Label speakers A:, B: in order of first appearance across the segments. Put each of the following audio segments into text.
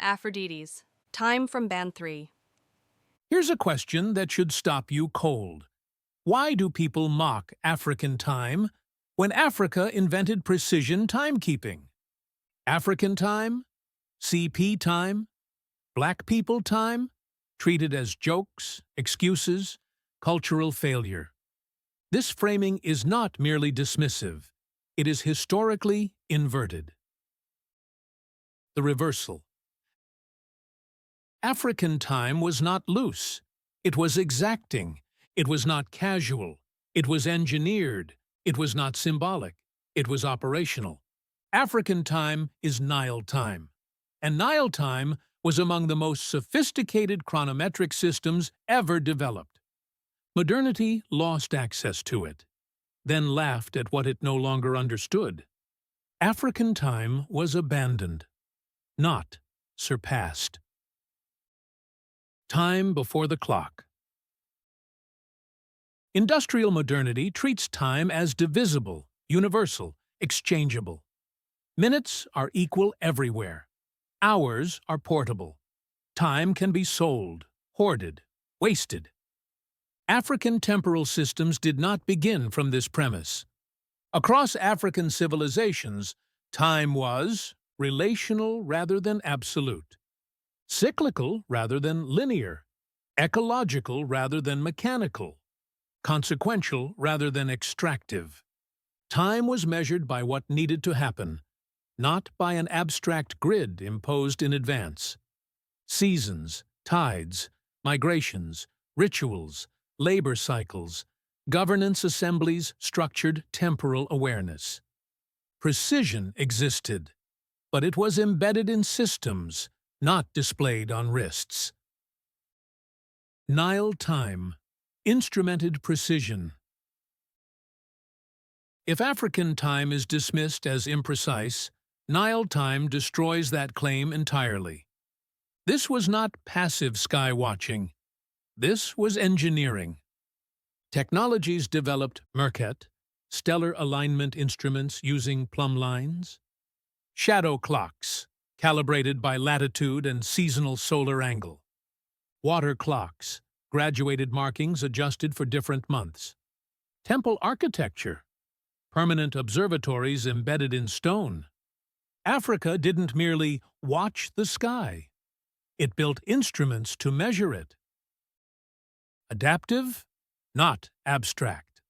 A: Afrodeities. Time from Band 3.
B: Here's a question that should stop you cold. Why do people mock African time when Africa invented precision timekeeping? African time? CP time? Black people time? Treated as jokes, excuses, cultural failure. This framing is not merely dismissive. It is historically inverted. The reversal. African time was not loose. It was exacting. It was not casual. It was engineered. It was not symbolic. It was operational. African time is Nile time. And Nile time was among the most sophisticated chronometric systems ever developed. Modernity lost access to it, then laughed at what it no longer understood. African time was abandoned, not surpassed. Time before the clock. Industrial modernity treats time as divisible, universal, exchangeable. Minutes are equal everywhere. Hours are portable. Time can be sold, hoarded, wasted. African temporal systems did not begin from this premise. Across African civilizations, time was relational rather than absolute, cyclical rather than linear, ecological rather than mechanical, consequential rather than extractive. Time was measured by what needed to happen, not by an abstract grid imposed in advance. Seasons, tides, migrations, rituals, labor cycles, governance assemblies structured temporal awareness. Precision existed, but it was embedded in systems, not displayed on wrists. Nile time. Instrumented precision. If African time is dismissed as imprecise, Nile time destroys that claim entirely. This was not passive sky watching. This was engineering. Technologies developed Merket, stellar alignment instruments using plumb lines, shadow clocks, calibrated by latitude and seasonal solar angle, water clocks, graduated markings adjusted for different months, temple architecture, permanent observatories embedded in stone. Africa didn't merely watch the sky. It built instruments to measure it. Adaptive, not abstract.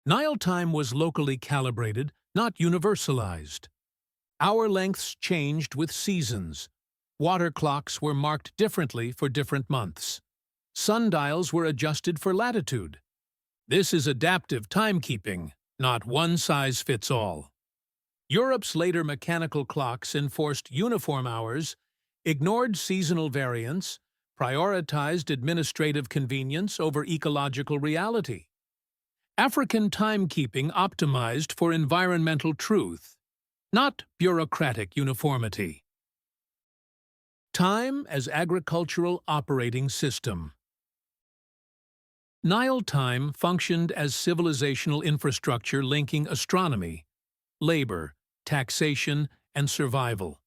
B: Nile time was locally calibrated, not universalized. Hour lengths changed with seasons. Water clocks were marked differently for different months. Sundials were adjusted for latitude. This is adaptive timekeeping, not one-size-fits-all. Europe's later mechanical clocks enforced uniform hours, ignored seasonal variance, prioritized administrative convenience over ecological reality. African timekeeping optimized for environmental truth, not bureaucratic uniformity. Time as agricultural operating system. Nile time functioned as civilizational infrastructure linking astronomy, labor, taxation, and survival.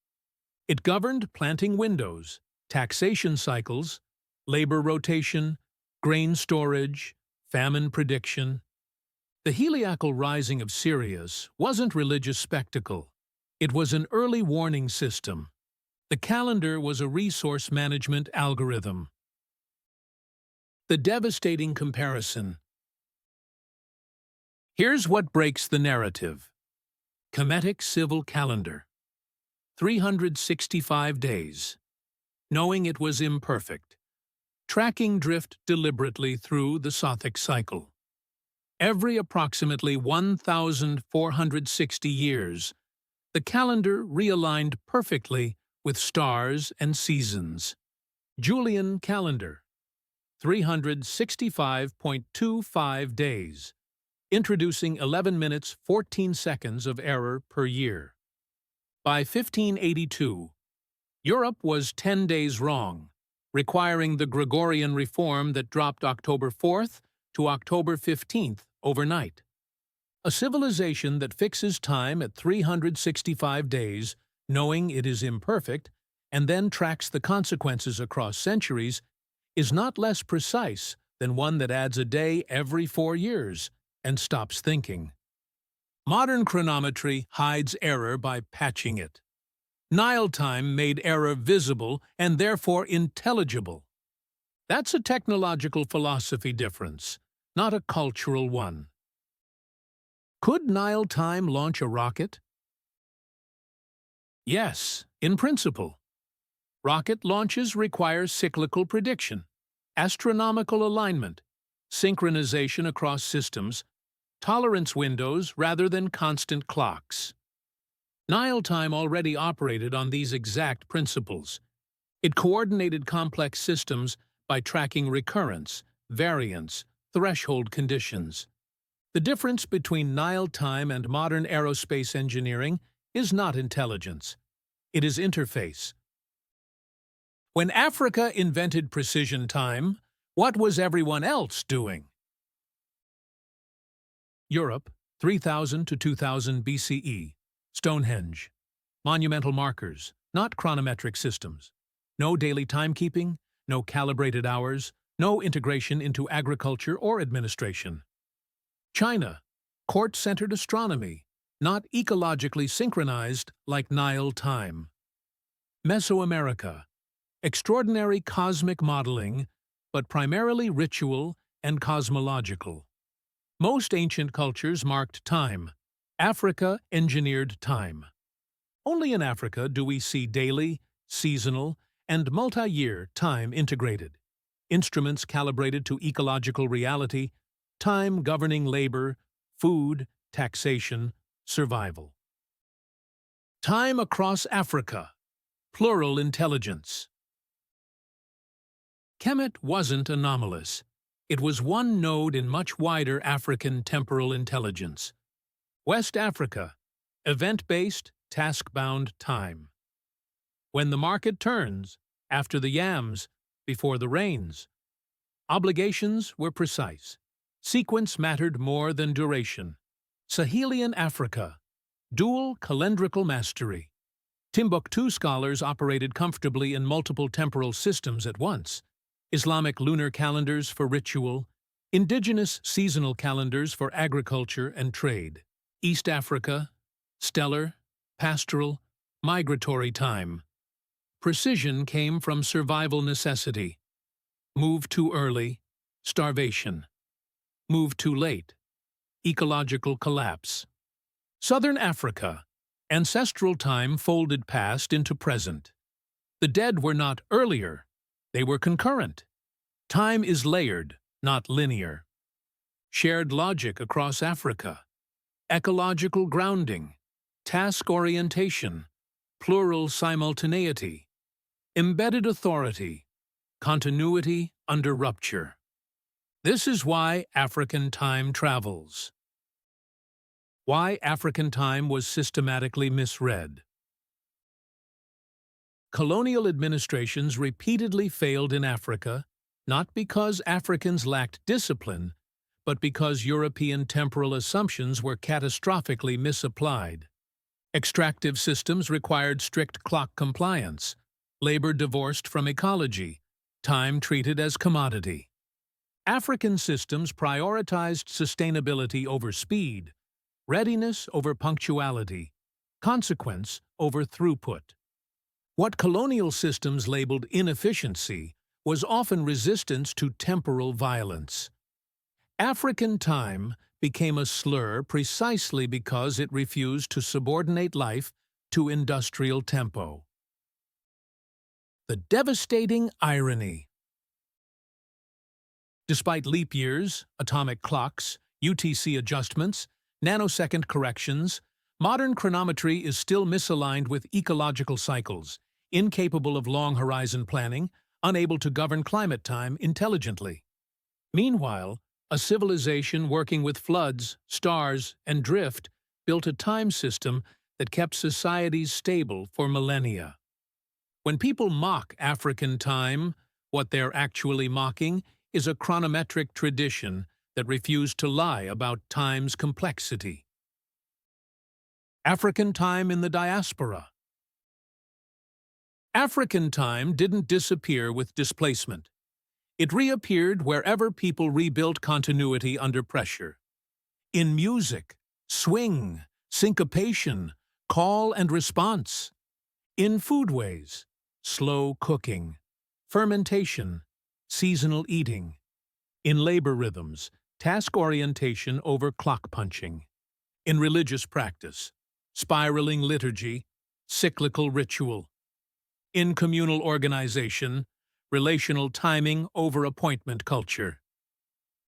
B: It governed planting windows, taxation cycles, labor rotation, grain storage, famine prediction. The heliacal rising of Sirius wasn't religious spectacle. It was an early warning system. The calendar was a resource management algorithm. The devastating comparison. Here's what breaks the narrative. Kemetic civil calendar. 365 days. Knowing it was imperfect. Tracking drift deliberately through the Sothic cycle. Every approximately 1,460 years, the calendar realigned perfectly with stars and seasons. Julian calendar. 365.25 days. Introducing 11 minutes 14 seconds of error per year. By 1582, Europe was 10 days wrong, requiring the Gregorian reform that dropped October 4th to October 15th overnight. A civilization that fixes time at 365 days knowing it is imperfect, and then tracks the consequences across centuries, is not less precise than one that adds a day every 4 years and stops thinking. Modern chronometry hides error by patching it. Nile time made error visible and therefore intelligible. That's a technological philosophy difference, not a cultural one. Could Nile time launch a rocket? Yes, in principle. Rocket launches require cyclical prediction, astronomical alignment, synchronization across systems, tolerance windows rather than constant clocks. Nile time already operated on these exact principles. It coordinated complex systems by tracking recurrence, variance, threshold conditions. The difference between Nile time and modern aerospace engineering is not intelligence. It is interface. When Africa invented precision time, what was everyone else doing? Europe, 3000 to 2000 BCE. Stonehenge. Monumental markers, not chronometric systems. No daily timekeeping, no calibrated hours, no integration into agriculture or administration. China. Court-centered astronomy, not ecologically synchronized like Nile time. Mesoamerica. Extraordinary cosmic modeling, but primarily ritual and cosmological. Most ancient cultures marked time. Africa engineered time. Only in Africa do we see daily, seasonal, and multi-year time integrated. Instruments calibrated to ecological reality, time governing labor, food, taxation, survival. Time across Africa. Plural intelligence. Kemet wasn't anomalous. It was one node in much wider African temporal intelligence. West Africa, event-based, task-bound time. When the market turns, after the yams, before the rains. Obligations were precise. Sequence mattered more than duration. Sahelian Africa, dual calendrical mastery. Timbuktu scholars operated comfortably in multiple temporal systems at once. Islamic lunar calendars for ritual, indigenous seasonal calendars for agriculture and trade. East Africa, stellar, pastoral, migratory time. Precision came from survival necessity. Move too early, starvation. Move too late, ecological collapse. Southern Africa, ancestral time folded past into present. The dead were not earlier, they were concurrent. Time is layered, not linear. Shared logic across Africa. Ecological grounding. Task orientation. Plural simultaneity. Embedded authority. Continuity under rupture. This is why African time travels. Why African time was systematically misread. Colonial administrations repeatedly failed in Africa, not because Africans lacked discipline, but because European temporal assumptions were catastrophically misapplied. Extractive systems required strict clock compliance, labor divorced from ecology, time treated as commodity. African systems prioritized sustainability over speed, readiness over punctuality, consequence over throughput. What colonial systems labeled inefficiency was often resistance to temporal violence. African time became a slur precisely because it refused to subordinate life to industrial tempo. The devastating irony. Despite leap years, atomic clocks, UTC adjustments, nanosecond corrections, modern chronometry is still misaligned with ecological cycles, incapable of long-horizon planning, unable to govern climate time intelligently. Meanwhile, a civilization working with floods, stars, and drift built a time system that kept societies stable for millennia. When people mock African time, what they're actually mocking is a chronometric tradition that refused to lie about time's complexity. African time in the diaspora. African time didn't disappear with displacement. It reappeared wherever people rebuilt continuity under pressure. In music, swing, syncopation, call and response. In foodways, slow cooking, fermentation, seasonal eating. In labor rhythms, task orientation over clock punching. In religious practice, spiraling liturgy, cyclical ritual. In communal organization, relational timing over appointment culture.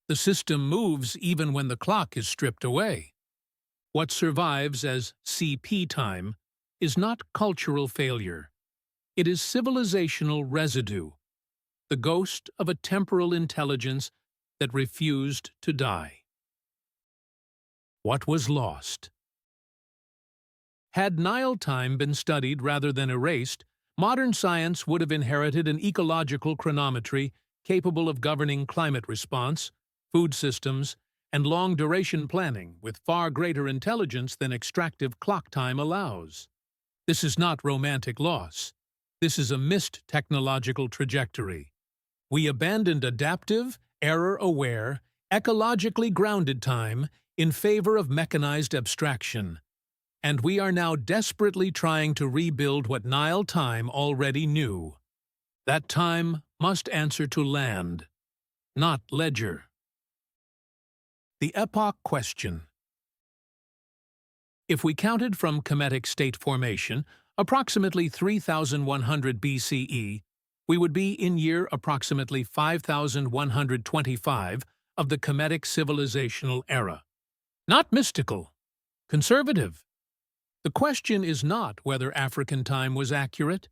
B: The system moves even when the clock is stripped away. What survives as CP time is not cultural failure. It is civilizational residue, the ghost of a temporal intelligence that refused to die. What was lost? Had Nile time been studied rather than erased, modern science would have inherited an ecological chronometry capable of governing climate response, food systems, and long-duration planning with far greater intelligence than extractive clock time allows. This is not romantic loss. This is a missed technological trajectory. We abandoned adaptive, error-aware, ecologically grounded time in favor of mechanized abstraction. And we are now desperately trying to rebuild what Nile time already knew. That time must answer to land, not ledger. The epoch question. If we counted from Kemetic state formation, approximately 3100 BCE, we would be in year approximately 5125 of the Kemetic civilizational era. Not mystical, conservative. The question is not whether African time was accurate.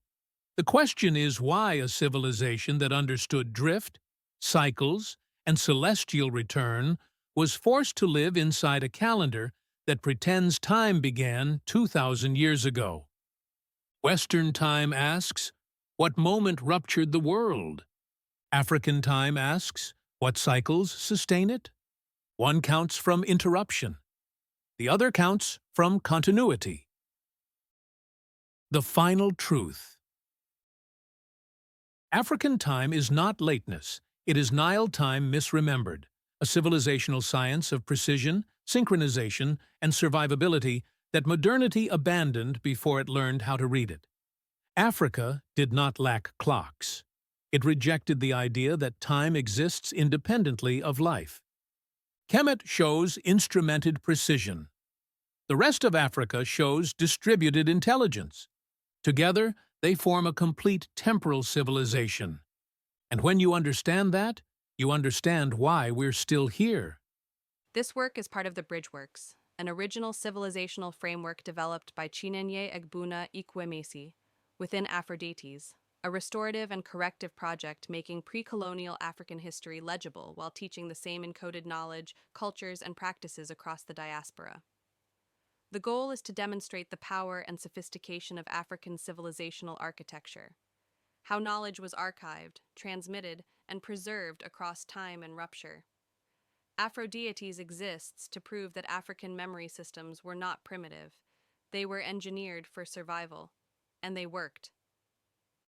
B: The question is why a civilization that understood drift, cycles, and celestial return was forced to live inside a calendar that pretends time began 2,000 years ago. Western time asks, what moment ruptured the world? African time asks, what cycles sustain it? One counts from interruption. The other counts from continuity. The final truth. African time is not lateness. It is Nile time misremembered, a civilizational science of precision, synchronization, and survivability that modernity abandoned before it learned how to read it. Africa did not lack clocks. It rejected the idea that time exists independently of life. Kemet shows instrumented precision. The rest of Africa shows distributed intelligence. Together, they form a complete temporal civilization. And when you understand that, you understand why we're still here.
A: This work is part of the Bridgeworks, an original civilizational framework developed by Chinenye Egbuna Ikwemesi within Afrodeities, a restorative and corrective project making pre-colonial African history legible while teaching the same encoded knowledge, cultures, and practices across the diaspora. The goal is to demonstrate the power and sophistication of African civilizational architecture, how knowledge was archived, transmitted, and preserved across time and rupture. Afrodeities exists to prove that African memory systems were not primitive. They were engineered for survival, and they worked.